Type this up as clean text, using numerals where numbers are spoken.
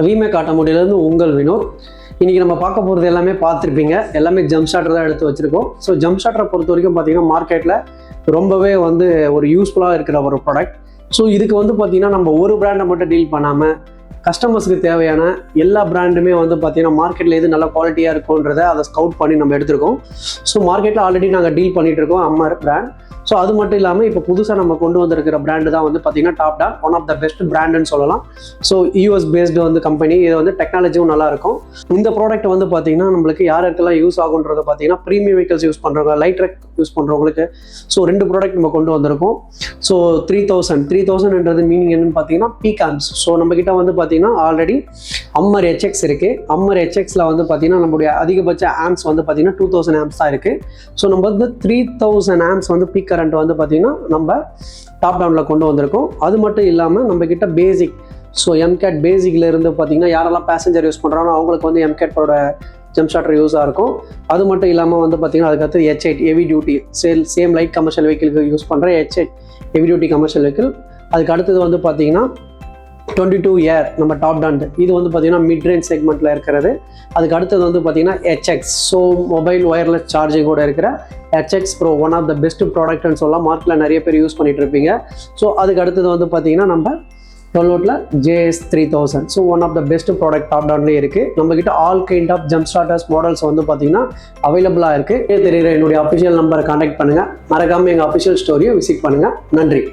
விமேக் ஆட்டோமோட்டிவ்லேருந்து உங்கள் வினோத். இன்றைக்கி நம்ம பார்க்க போகிறது எல்லாமே பார்த்துருப்பீங்க, எல்லாமே ஜம்ப் ஸ்டார்டர் தான் எடுத்து வச்சுருக்கோம். ஸோ ஜம்ப் ஸ்டார்டரை பொறுத்த வரைக்கும் பார்த்தீங்கன்னா மார்க்கெட்டில் ரொம்பவே ஒரு யூஸ்ஃபுல்லாக இருக்கிற ஒரு ப்ராடக்ட். ஸோ இதுக்கு பார்த்தீங்கன்னா நம்ம ஒரு பிராண்டை மட்டும் டீல் பண்ணாமல் கஸ்டமர்ஸ்க்கு தேவையான எல்லா பிராண்டுமே பார்த்தீங்கன்னா மார்க்கெட்டில் எது நல்ல குவாலிட்டியாக இருக்குன்றதை அதை ஸ்கவுட் பண்ணி நம்ம எடுத்திருக்கோம். ஸோ மார்க்கெட்டில் ஆல்ரெடி நாங்கள் டீல் பண்ணிகிட்டு இருக்கோம் அம்மர் பிராண்ட். ஸோ அது மட்டும் இல்லாமல் இப்போ புதுசாக நம்ம கொண்டு வந்திருக்கிற பிராண்டு தான் பார்த்தீங்கன்னா top ten, one of the best பிராண்டுன்னு சொல்லலாம். ஸோ யூஎஸ் பேஸ்டு கம்பெனி, இது டெக்னாலஜியும் நல்லாயிருக்கும். இந்த ப்ராடக்ட் பார்த்தீங்கன்னா நம்மளுக்கு யாருக்கெல்லாம் யூஸ் ஆகுன்றது பார்த்தீங்கன்னா ப்ரீமியம் வெஹிக்கல்ஸ் யூஸ் பண்ணுறவங்க, லைட் ட்ரக் யூஸ் பண்ணுறவங்களுக்கு. ஸோ 2 ப்ராடக்ட் நம்ம கொண்டு வந்திருக்கோம். ஸோ 3000ன்றது மீனிங் என்னன்னு பார்த்தீங்கன்னா பீக் ஆம்ஸ். ஸோ நம்மக்கிட்ட பார்த்தீங்கன்னா ஆல்ரெடி அம்மர் HX இருக்குது. அம்மர் HXல பார்த்தீங்கன்னா நம்மளுடைய அதிகபட்ச ஆம்ஸ் பார்த்தீங்கன்னா 2000 ஆம்ஸ் தான் இருக்குது. ஸோ நம்ம 3000 ஆம்ஸ் பீக் கரண்ட் பார்த்தீங்கன்னா நம்ம டாப் டவுனில் கொண்டு வந்திருக்கோம். அது மட்டும் இல்லாமல் நம்மக்கிட்ட பேசிக், ஸோ எம்கேட் பேசிக்ல இருந்து பார்த்தீங்கன்னா யாரெல்லாம் பேசஞ்சர் யூஸ் பண்ணுறாங்களோ அவங்களுக்கு எம்கேட்டோட ஜம்ப் ஸ்டார்டர் யூஸாக இருக்கும். அது மட்டும் இல்லாமல் பார்த்தீங்கன்னா அதுக்கடுத்து H8 heavy duty same light commercial வெஹிக்கிளுக்கு யூஸ் பண்ணுற H8 heavy duty commercial vehicle. அதுக்கு அடுத்தது பார்த்தீங்கன்னா 22 ஏர் நம்ம டாப் டான், இது பார்த்தீங்கன்னா மிட் ரேஞ்ச் செக்மெண்ட்டில் இருக்கிறது. அதுக்கு அடுத்தது பார்த்தீங்கன்னா HX, ஸோ மொபைல் ஒயர்லெஸ் சார்ஜிங்கோட இருக்கிற HX Pro, one of the best ப்ராடக்ட்னு சொல்லலாம். மார்க்கெட்டில் நிறைய பேர் யூஸ் பண்ணிட்டு இருப்பீங்க. ஸோ அதுக்கு அடுத்தது பார்த்தீங்கன்னா நம்ம 12 JS 3000, so one of the best product top டவுன்லேயே இருக்குது. நம்மக்கிட்ட all kind of jump starters models பார்த்தீங்கன்னா அவைலபிளாக இருக்குது. தெரியுற என்னுடைய அஃபிஷியல் நம்பரை கான்டாக்ட் பண்ணுங்கள். மறக்காமல் எங்கள் அஃபிஷியல் ஸ்டோரியை விசிட் பண்ணுங்கள். நன்றி.